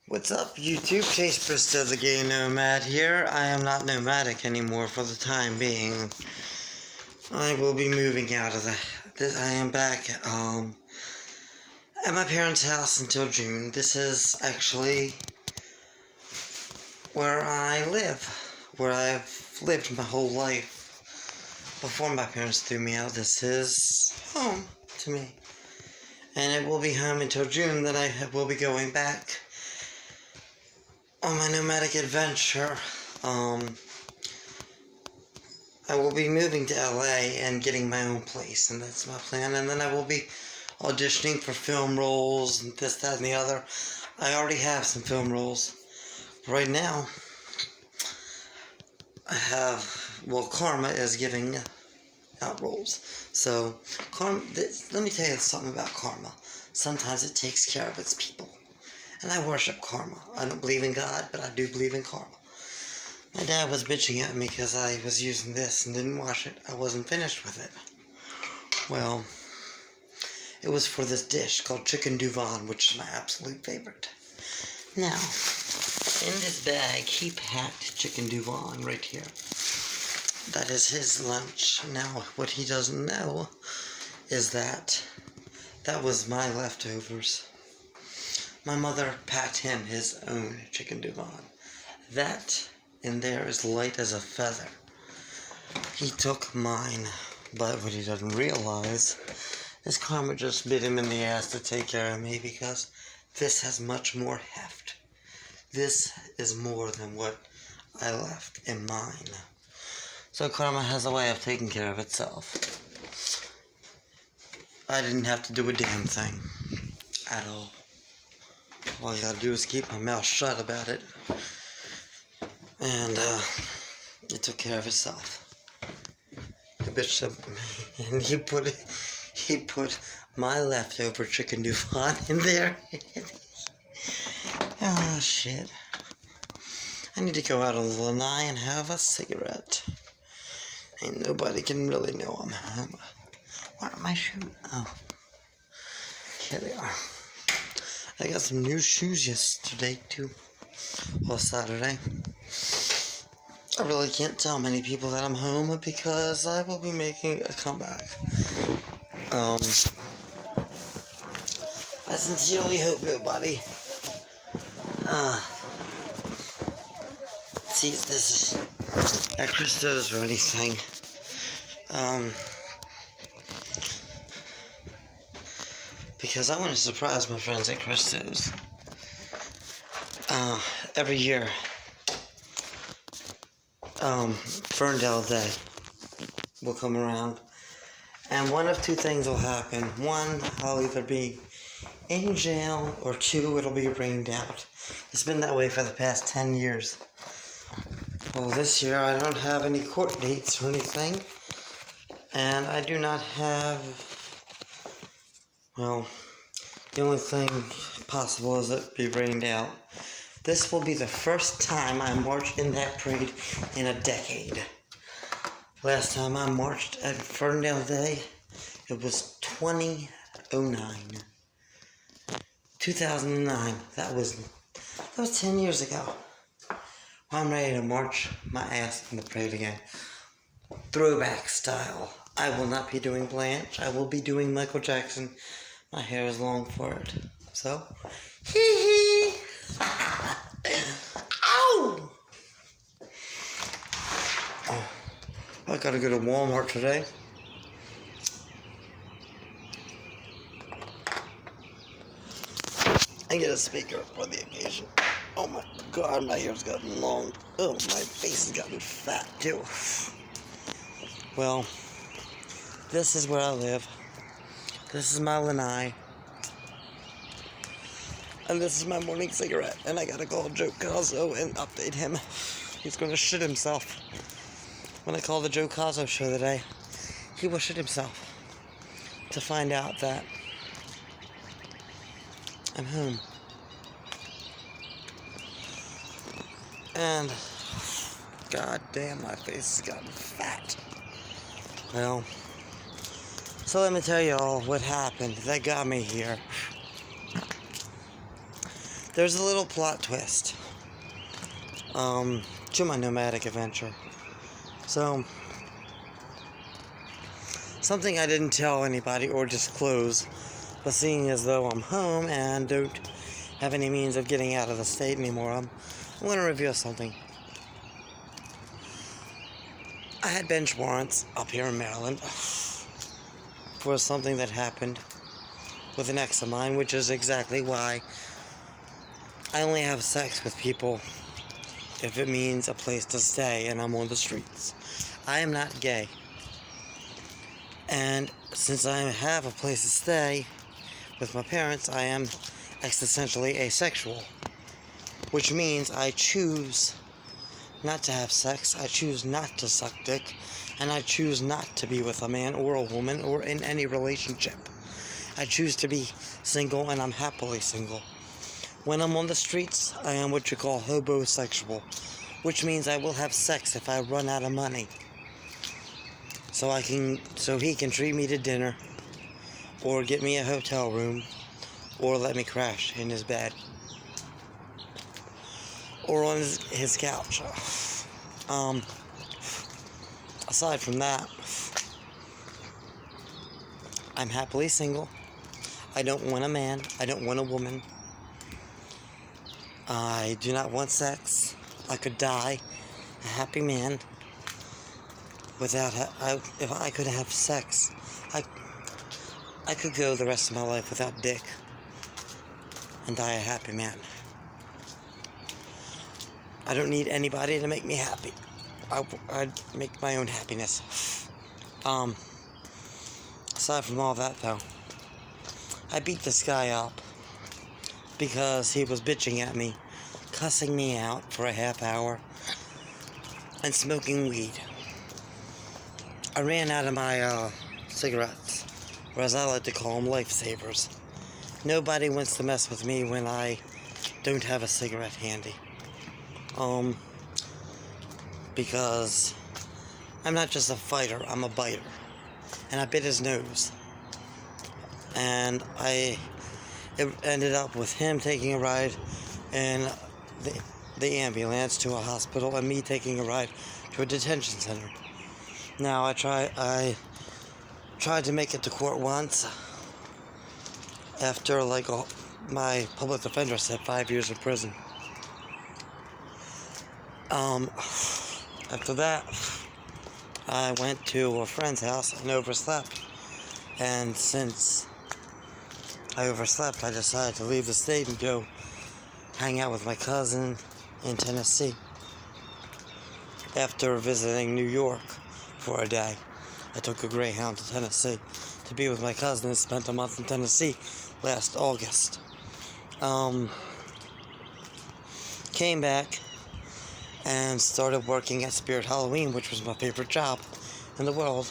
What's up, YouTube? Chase Bristow, the Gay Nomad here. I am not nomadic anymore for the time being. I will be moving out of I am back at my parents' house until June. This is actually where I live, where I've lived my whole life. Before my parents threw me out, this is home to me. And it will be home until June. Then I will be going back on my nomadic adventure. I will be moving to LA and getting my own place, and that's my plan. And then I will be auditioning for film roles and this, that, and the other. I already have some film roles. Right now, Karma is giving out roles. So, let me tell you something about Karma. Sometimes it takes care of its people. And I worship karma. I don't believe in God, but I do believe in karma. My dad was bitching at me because I was using this and didn't wash it. I wasn't finished with it. Well, it was for this dish called Chicken Duvan, which is my absolute favorite. Now, in this bag, he packed Chicken Duvan right here. That is his lunch. Now, what he doesn't know is that was my leftovers. My mother packed him his own Chicken Duvan. That in there is light as a feather. He took mine, but what he doesn't realize is Karma just bit him in the ass to take care of me because this has much more heft. This is more than what I left in mine. So Karma has a way of taking care of itself. I didn't have to do a damn thing at all. All I gotta do is keep my mouth shut about it. And, it took care of itself. The bitch, and he put my leftover Chicken Duvan in there. Oh, shit. I need to go out on the lanai and have a cigarette. Ain't nobody can really know I'm home. Where are my shoes? Oh. Here they are. I got some new shoes yesterday, too. Well, Saturday. I really can't tell many people that I'm home because I will be making a comeback. I sincerely hope nobody sees this at Christos or anything. Because I want to surprise my friends at Christos. Every year, Ferndale Day will come around, and one of two things will happen. One, I'll either be in jail, or two, it'll be rained out. It's been that way for the past 10 years. Well, this year I don't have any court dates or anything, and I do not have, the only thing possible is it be rained out. This will be the first time I marched in that parade in a decade. Last time I marched at Ferndale Day, it was 2009. 2009. That was 10 years ago. I'm ready to march my ass in the parade again. Throwback style. I will not be doing Blanche. I will be doing Michael Jackson. My hair is long for it. So, hee hee. Ow! Oh, I gotta go to Walmart today. I get a speaker for the occasion. Oh my god, my hair's gotten long. Oh, my face has gotten fat too. Well, this is where I live. This is my lanai. And this is my morning cigarette. And I gotta call Joe Cazzo and update him. He's gonna shit himself. When I call the Joe Cazzo show today, he will shit himself to find out that I'm home. And god damn, my face has gotten fat. Well, so let me tell you all what happened that got me here. there's a little plot twist to my nomadic adventure. So, something I didn't tell anybody or disclose, but seeing as though I'm home and don't have any means of getting out of the state anymore, I'm going to reveal something. I had bench warrants up here in Maryland for something that happened with an ex of mine, which is exactly why I only have sex with people if it means a place to stay and I'm on the streets. I am not gay. And since I have a place to stay with my parents, I am existentially asexual, which means I choose not to have sex, I choose not to suck dick, and I choose not to be with a man or a woman or in any relationship. I choose to be single, and I'm happily single. When I'm on the streets, I am what you call hobosexual, which means I will have sex if I run out of money. So he can treat me to dinner, or get me a hotel room, or let me crash in his bed, or on his couch. Aside from that, I'm happily single. I don't want a man. I don't want a woman. I do not want sex. I could die a happy man without if I could have sex. I could go the rest of my life without dick and die a happy man. I don't need anybody to make me happy. I'd make my own happiness. Aside from all that, though, I beat this guy up because he was bitching at me, cussing me out for a half hour, and smoking weed. I ran out of my cigarettes, or as I like to call them, lifesavers. Nobody wants to mess with me when I don't have a cigarette handy. Because I'm not just a fighter, I'm a biter. And I bit his nose. And it ended up with him taking a ride in the ambulance to a hospital and me taking a ride to a detention center. Now, I tried to make it to court once after, my public defender said 5 years in prison. After that, I went to a friend's house and overslept. And since I overslept, I decided to leave the state and go hang out with my cousin in Tennessee. After visiting New York for a day, I took a Greyhound to Tennessee to be with my cousin and spent a month in Tennessee last August. Came back and started working at Spirit Halloween, which was my favorite job in the world.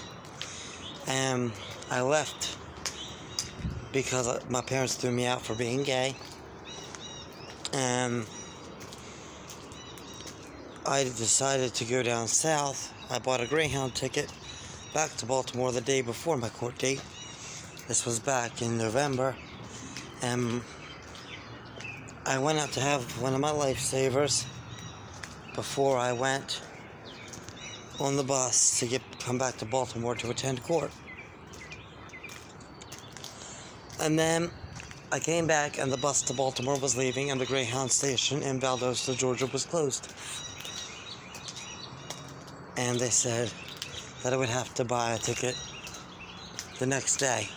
And I left because my parents threw me out for being gay. And I decided to go down south. I bought a Greyhound ticket back to Baltimore the day before my court date. This was back in November. And I went out to have one of my lifesavers before I went on the bus to come back to Baltimore to attend court. And then I came back and the bus to Baltimore was leaving and the Greyhound station in Valdosta, Georgia was closed. And they said that I would have to buy a ticket the next day.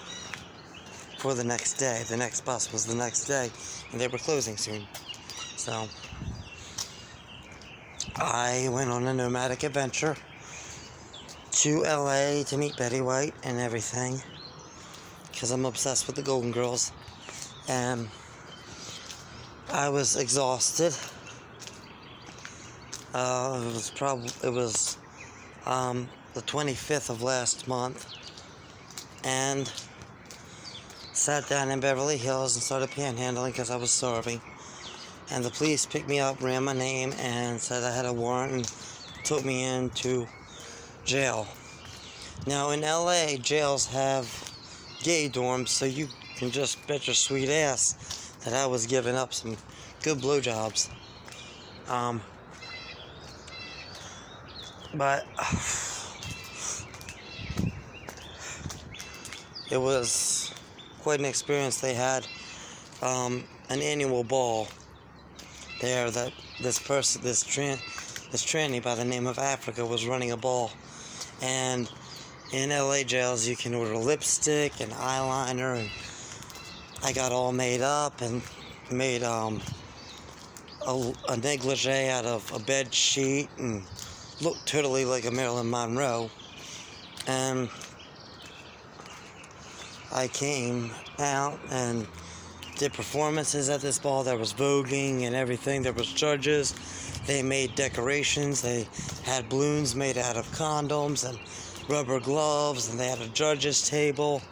For the next day. The next bus was the next day and they were closing soon. So I went on a nomadic adventure to LA to meet Betty White and everything, because I'm obsessed with the Golden Girls, and I was exhausted. It was the 25th of last month, and sat down in Beverly Hills and started panhandling because I was starving. And the police picked me up, ran my name, and said I had a warrant and took me into jail. Now, in LA, jails have gay dorms, so you can just bet your sweet ass that I was giving up some good blowjobs. But it was quite an experience. They had an annual ball there that this tranny by the name of Africa was running a ball. And in LA jails you can order lipstick and eyeliner, and I got all made up and made a negligee out of a bed sheet and looked totally like a Marilyn Monroe. And I came out and did performances at this ball. There was voguing and everything. There was judges. They made decorations. They had balloons made out of condoms and rubber gloves, and they had a judge's table.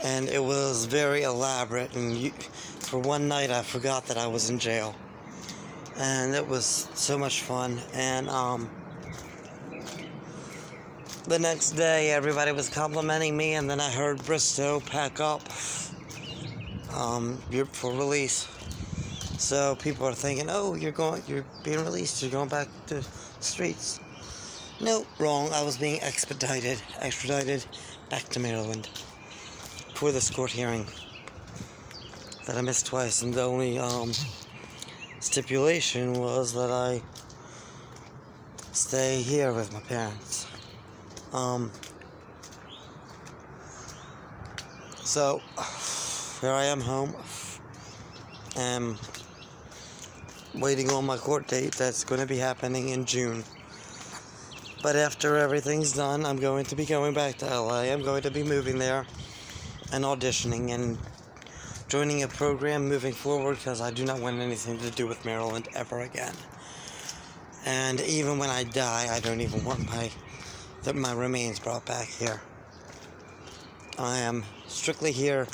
And it was very elaborate. And for one night, I forgot that I was in jail. And it was so much fun. And the next day, everybody was complimenting me, and then I heard Bristow pack up for release. So people are thinking, oh, you're being released, you're going back to the streets. No, wrong. I was being extradited back to Maryland for this court hearing that I missed twice, and the only stipulation was that I stay here with my parents. So here I am home, and waiting on my court date that's going to be happening in June. But after everything's done, I'm going to be going back to LA. I'm going to be moving there and auditioning and joining a program moving forward, because I do not want anything to do with Maryland ever again. And even when I die, I don't even want my remains brought back here. I am strictly here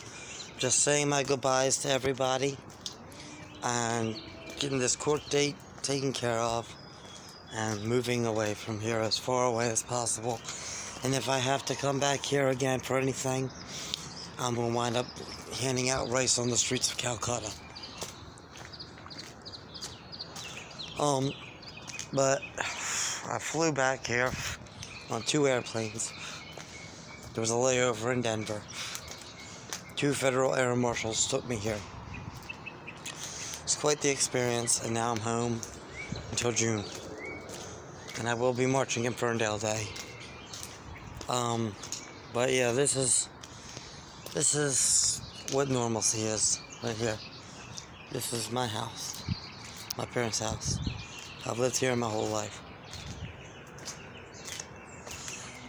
just saying my goodbyes to everybody and getting this court date taken care of and moving away from here as far away as possible. And if I have to come back here again for anything, I'm going to wind up handing out rice on the streets of Calcutta. But I flew back here on 2 airplanes. There was a layover in Denver. 2 federal air marshals took me here. It's quite the experience, and now I'm home until June. And I will be marching in Ferndale Day. But yeah, this is what normalcy is right here. This is my house, my parents' house. I've lived here my whole life.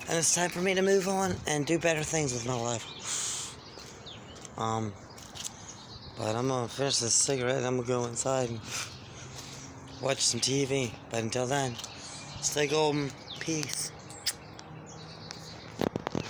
And it's time for me to move on and do better things with my life. But I'm gonna finish this cigarette and I'm gonna go inside and watch some TV. But until then, stay golden. Peace.